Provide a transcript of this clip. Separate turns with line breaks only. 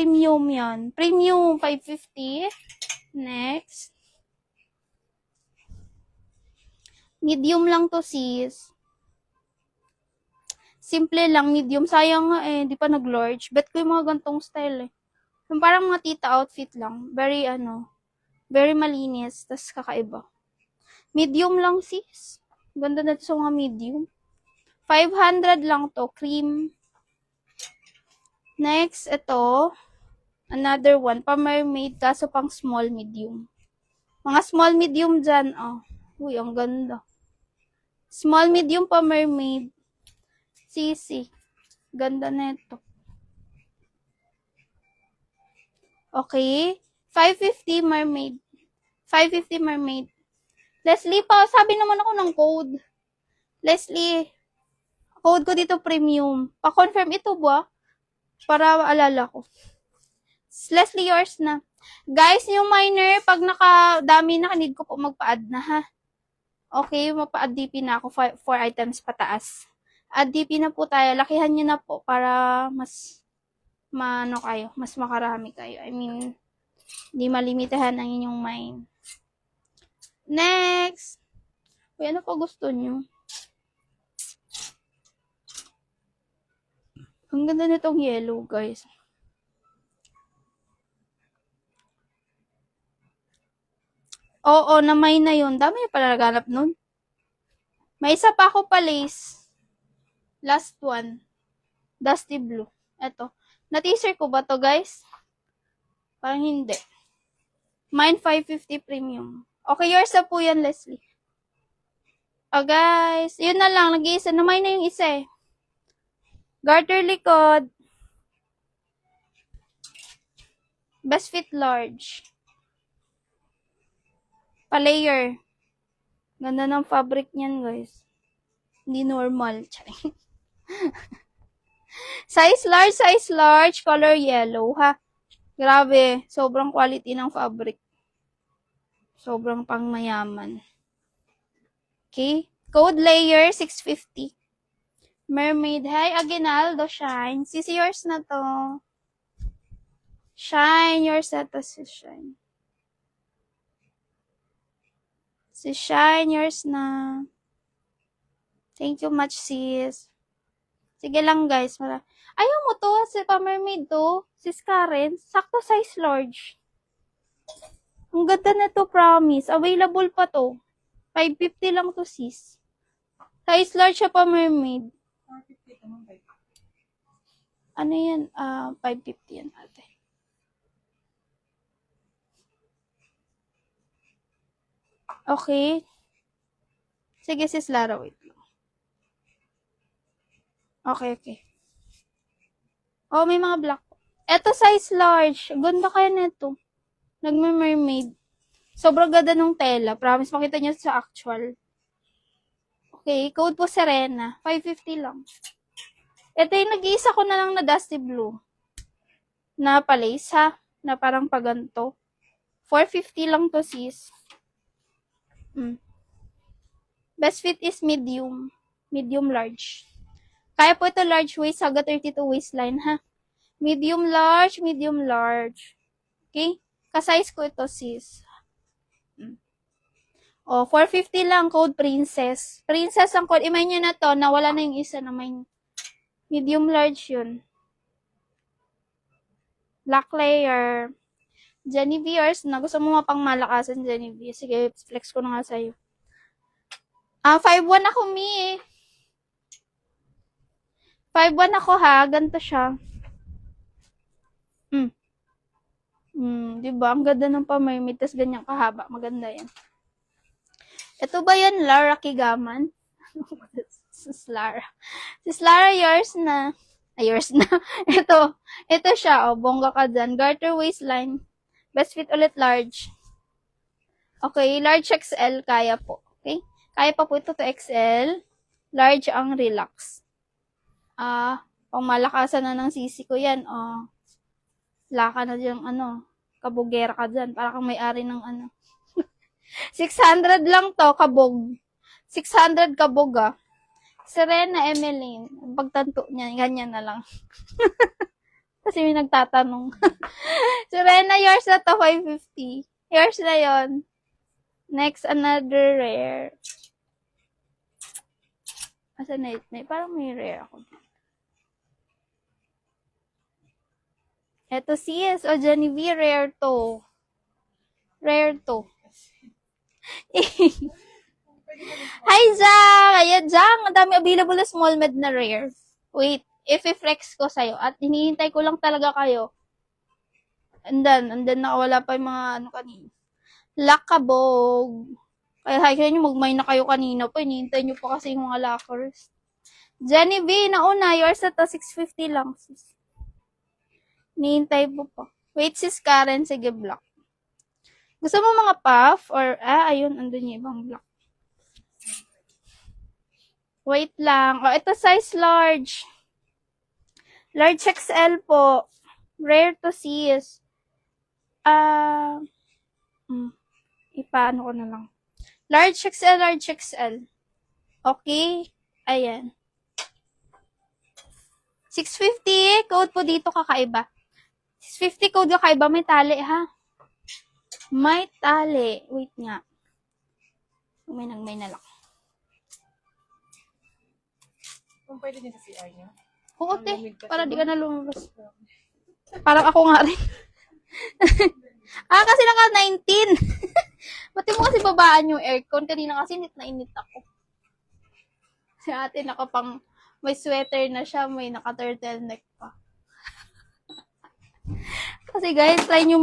Premium yan. Premium, 550. Next. Medium lang to, sis. Simple lang, medium. Sayang nga eh, di pa nag-large. Bet ko yung mga gantong style eh. Yung parang mga tita outfit lang. Very very malinis. Tas kakaiba. Medium lang, sis. Ganda na sa mga medium. 500 lang to. Cream. Next, ito. Another one. Pa-mermaid. Kaso pang small, medium. Mga small, medium dyan. Oh. Uy, ang ganda. Small, medium pa-mermaid. Sisi. Ganda na ito. Okay. 550 mermaid. 550 mermaid. Leslie pa, sabi naman ako ng code. Leslie, code ko dito premium. Pa-confirm ito ba? Para alala ko. Leslie, yours na. Guys, yung minor, pag nakadami na, need ko po magpa-add na ha. Okay, mapa-add DP na ako. 4 items pataas. Add DP na po tayo. Lakihan nyo na po para mas kayo, mas makarami kayo. I mean, hindi malimitahan ang inyong mind. Next! Uy, ano pa gusto nyo? Ang ganda nitong yellow, guys. Oo, namay na yun. Dami pala naghanap nun. May isa pa ako pa lace. Last one. Dusty blue. Eto. Na-teaser ko ba to, guys? Parang hindi. Mine 550 premium. Okay, yours na po yan, Leslie. Oh, guys. Yun na lang. Nag-iisa. Namay na yung isa eh. Garter likod. Best fit large. Pa-layer. Ganda ng fabric niyan, guys. Hindi normal. Size large, color yellow, ha? Grabe, sobrang quality ng fabric. Sobrang pangmayaman. Okay? Code layer, 650. Mermaid. Hi, Aguinaldo, Shine. Sis, yours na to. Shine, yours na to, sis Shine. Sis Shine, yours na. Thank you much, sis. Sige lang, guys. Ayaw mo to, si pa-mermaid to. Sis Karen, sakto size large. Ang ganda na to, promise. Available pa to. 550 lang to, sis. Size large siya pa-mermaid. Ano yan? 550 yan, ate. Okay. Sige, sis Lara, wait lang. Okay. Oh, may mga black. Eto, size large. Ganda kaya nito. Nagme-mermaid. Sobrang ganda ng tela. Promise, makita nyo sa actual. Okay, code po Serena. 550 lang. Ito yung nag-iisa ko na lang na dusty blue. Na palace, ha? Na parang paganto. 450 lang to, sis. Best fit is medium. Medium large. Kaya po ito large waist, hanggang 32 waistline, ha? Medium large. Okay? Ka-size ko ito, sis. O, 450 lang, code princess. Princess ang code. Imagine nyo na to, nawala na yung isa na may medium large yun. Black layer. Genevieve, na gusto mo mapang malakasan, Genevieve. Sige, flex ko na nga sa'yo. 5'1 ako, Mi. 5'1 ako, ha. Ganito siya. Diba? Ang ganda ng pa-mermaid, tas ganyang kahaba. Maganda yan. Ito ba yan, Lara Kigaman? Sis Lara. Sis Lara, yours na. Yours na. Ito siya, bongga ka dyan. Garter waistline. Best fit ulit large. Okay, large XL, kaya po. Okay? Kaya pa po ito to XL. Large ang relax. Pang malakasan na ng sisi ko yan. Laka na dyan, kabugera ka dyan. Para kang may-ari ng 600 lang to, kabog. 600 kabog, Serena Emeline. Pagtanto niya, ganyan na lang. Kasi may nagtatanong. So, Rena, yours na to, 550. Yours na yon. Next, another rare. Asan na ito? Parang may rare ako. Ito, sis. O, Genevieve, rare to. Rare to. Hi, Jang! Ayan, Jang. Ang dami available na small med na rare. Wait, if-flex ko sa'yo. At hinihintay ko lang talaga kayo. And then nakawala pa yung mga ano kanina. Lakabog. Kaya kaya nyo magmay na kayo kanina pa. Hinihintay nyo pa kasi yung mga lockers. Jenny B, nauna. Yours na to, 650 lang, sis. Hinihintay po pa. Wait, sis Karen. Sige, block. Gusto mo mga puff? Or, ayun, andun yung ibang block. Wait lang. Oh, ito size large. Large XL po. Rare to sis. Ipaano ko na lang. Large XL, large XL. Okay? Ayan. 650. Code po dito kakaiba. 650 code kakaiba. May tali, ha? May tali. Wait nga. May na lang.
Kung pwede din sa CR niya.
Oo, te. Para di ka na lumabas. Parang ako nga rin. Kasi naka 19. Pati mo kasi babaan yung aircon. Kanina kasi init na init ako. Si ate nakapang, may sweater na siya, may naka-turtleneck pa. Kasi guys, try nyo